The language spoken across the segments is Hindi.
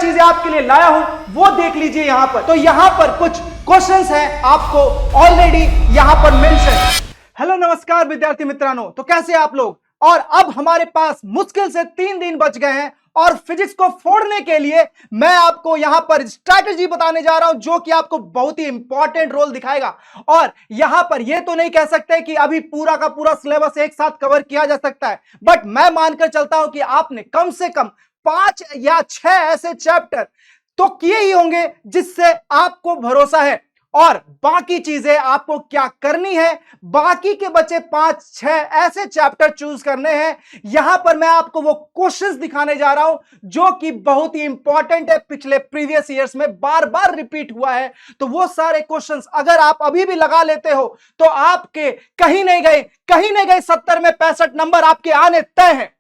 चीजें आपके लिए लाया हूं वो देख लीजिए यहां पर। तो यहां पर कुछ क्वेश्चंस हैं आपको ऑलरेडी यहां पर मेंशन। हेलो नमस्कार विद्यार्थी मित्रांनो, तो कैसे आप लोग। और अब हमारे पास मुश्किल से 3 दिन बच गए हैं और फिजिक्स को फोड़ने के लिए मैं आपको यहां पर स्ट्रैटेजी बताने जा रहा हूं जो कि आपको बहुत ही इंपॉर्टेंट रोल दिखाएगा। और यहां पर यह तो नहीं कह सकते कि अभी पूरा का पूरा सिलेबस एक साथ कवर किया जा सकता है, बट मैं मानकर चलता हूं कि आपने कम से कम 5 या 6 ऐसे चैप्टर तो किए ही होंगे जिससे आपको भरोसा है। और बाकी चीजें आपको क्या करनी है, बाकी के बचे 5-6 ऐसे चैप्टर चूज करने हैं। यहां पर मैं आपको वो क्वेश्चंस दिखाने जा रहा हूं जो कि बहुत ही इंपॉर्टेंट है, पिछले प्रीवियस ईयर्स में बार बार रिपीट हुआ है। तो वो सारे क्वेश्चंस अगर आप अभी भी लगा लेते हो तो आपके कहीं नहीं गए 70 में 65 नंबर आपके आने तय हैं।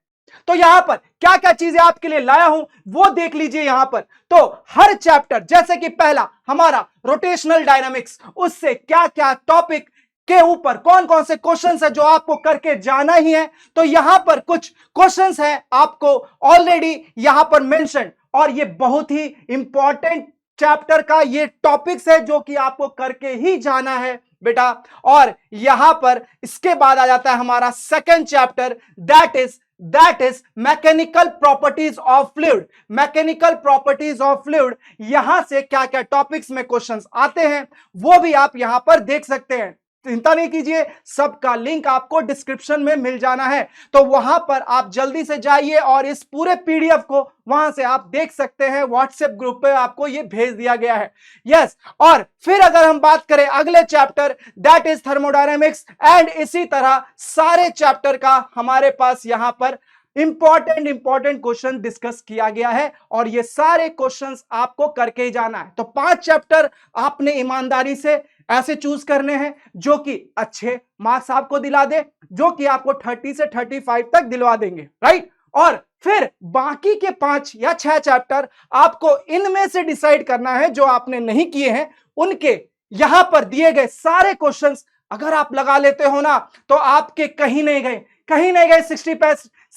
तो यहां पर क्या क्या चीजें आपके लिए लाया हूं वो देख लीजिए यहां पर। तो हर चैप्टर, जैसे कि पहला हमारा रोटेशनल डायनामिक्स, उससे क्या क्या टॉपिक के ऊपर कौन कौन से क्वेश्चंस है जो आपको करके जाना ही है। तो यहां पर कुछ क्वेश्चंस है आपको ऑलरेडी यहां पर मेंशन, और ये बहुत ही इंपॉर्टेंट चैप्टर का ये टॉपिक्स है जो कि आपको करके ही जाना है बेटा। और यहां पर इसके बाद आ जाता है हमारा second chapter, that is mechanical properties of fluid. Mechanical properties of fluid, यहां से क्या क्या टॉपिक्स में क्वेश्चंस आते हैं वो भी आप यहां पर देख सकते हैं। चिंता नहीं कीजिए, सबका लिंक आपको डिस्क्रिप्शन में मिल जाना है, तो वहां पर आप जल्दी से जाइए और इस पूरे पीडीएफ को वहां से आप देख सकते हैं। व्हाट्सएप ग्रुप पे आपको ये भेज दिया गया है। यस, और फिर अगर हम बात करें अगले chapter, that is thermodynamics, and इसी तरह सारे चैप्टर का हमारे पास यहां पर इंपॉर्टेंट क्वेश्चन डिस्कस किया गया है, और ये सारे क्वेश्चंस आपको करके ही जाना है। तो 5 चैप्टर आपने ईमानदारी से ऐसे चूज करने हैं जो कि अच्छे मार्क्स आपको दिला दे, जो कि आपको 30 से 35 तक दिलवा देंगे, राइट। और फिर बाकी के 5 या 6 चैप्टर आपको इनमें से डिसाइड करना है, जो आपने नहीं किए हैं उनके यहां पर दिए गए सारे क्वेश्चंस अगर आप लगा लेते हो ना तो आपके कहीं नहीं गए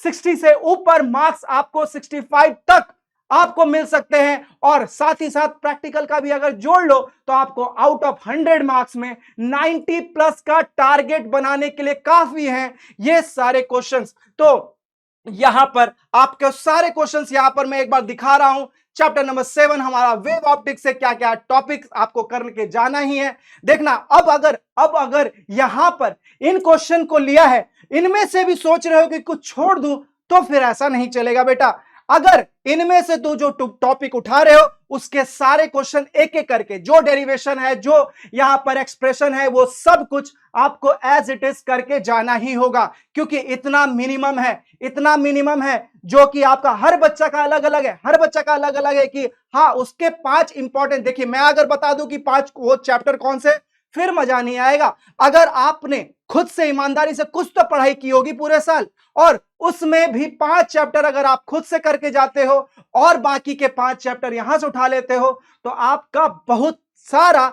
60 से ऊपर मार्क्स आपको 65 तक आपको मिल सकते हैं। और साथ ही साथ प्रैक्टिकल का भी अगर जोड़ लो तो आपको आउट ऑफ 100 मार्क्स में 90 प्लस का टारगेट बनाने के लिए काफी हैं ये सारे क्वेश्चंस। तो यहां पर आपके सारे क्वेश्चंस यहां पर मैं एक बार दिखा रहा हूं। चैप्टर नंबर 7 हमारा वेव ऑप्टिक्स से क्या क्या टॉपिक्स आपको करके जाना ही है। देखना, अब अगर यहां पर इन क्वेश्चन को लिया है, इनमें से भी सोच रहे हो कि कुछ छोड़ दूं, तो फिर ऐसा नहीं चलेगा बेटा। अगर इनमें से तो जो टॉपिक उठा रहे हो उसके सारे क्वेश्चन एक एक करके, जो डेरिवेशन है, जो यहां पर एक्सप्रेशन है, वो सब कुछ आपको एज इट इज करके जाना ही होगा, क्योंकि इतना मिनिमम है जो कि आपका हर बच्चा का अलग अलग है कि हाँ उसके 5 इंपॉर्टेंट। देखिए, मैं अगर बता दूं कि 5 वो चैप्टर कौन से, फिर मजा नहीं आएगा। अगर आपने खुद से ईमानदारी से कुछ तो पढ़ाई की होगी पूरे साल, और उसमें भी 5 चैप्टर अगर आप खुद से करके जाते हो और बाकी के 5 चैप्टर यहां से उठा लेते हो, तो आपका बहुत सारा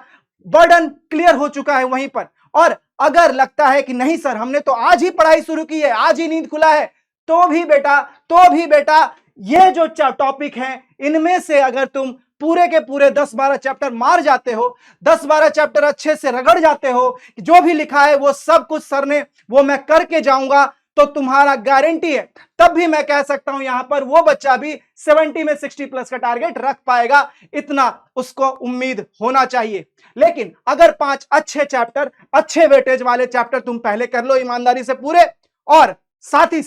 बर्डन क्लियर हो चुका है वहीं पर। और अगर लगता है कि नहीं सर, हमने तो आज ही पढ़ाई शुरू की है, आज ही नींद खुला है, तो भी बेटा ये जो टॉपिक हैं इनमें से अगर तुम पूरे के पूरे 10-12 चैप्टर मार जाते हो, 10-12 चैप्टर अच्छे से रगड़ जाते हो, जो भी लिखा है वो सब कुछ सर ने वो मैं करके जाऊंगा, तो तुम्हारा गारंटी है तब भी मैं कह सकता हूं यहां पर वो बच्चा भी 70 में 60 प्लस का टारगेट रख पाएगा, इतना उसको उम्मीद होना चाहिए। लेकिन अगर 5 अच्छे चैप्टर, अच्छे वेटेज वाले चैप्टर तुम पहले कर लो ईमानदारी से पूरे, और साथ ही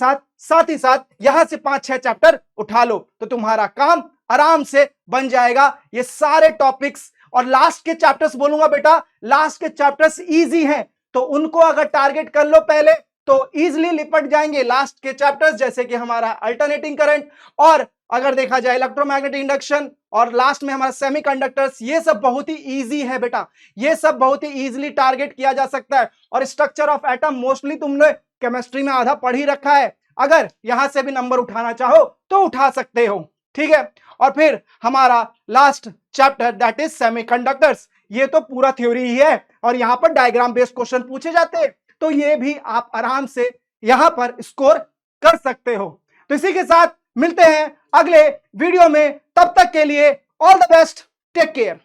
साथ यहां से 5-6 चैप्टर उठा लो, तो तुम्हारा काम आराम से बन जाएगा ये सारे टॉपिक्स। और लास्ट के चैप्टर्स बोलूंगा बेटा, लास्ट के चैप्टर्स इजी हैं, तो उनको अगर टारगेट कर लो पहले तो इजीली लिपट जाएंगे लास्ट के चैप्टर्स, जैसे कि हमारा अल्टरनेटिंग करंट, और अगर देखा जाए इलेक्ट्रोमैग्नेटिक इंडक्शन, और लास्ट में हमारा सेमीकंडक्टर्स। ये सब बहुत ही इजी है बेटा, ये सब बहुत ही इजीली टारगेट किया जा सकता है। और स्ट्रक्चर ऑफ एटम मोस्टली तुमने केमिस्ट्री में आधा पढ़ ही रखा है, अगर यहां से भी नंबर उठाना चाहो तो उठा सकते हो, ठीक है। और फिर हमारा last chapter that is semiconductors, ये तो पूरा थ्योरी ही है, और यहां पर डायग्राम बेस्ड क्वेश्चन पूछे जाते हैं, तो ये भी आप आराम से यहां पर स्कोर कर सकते हो। तो इसी के साथ मिलते हैं अगले वीडियो में, तब तक के लिए all the best, take care.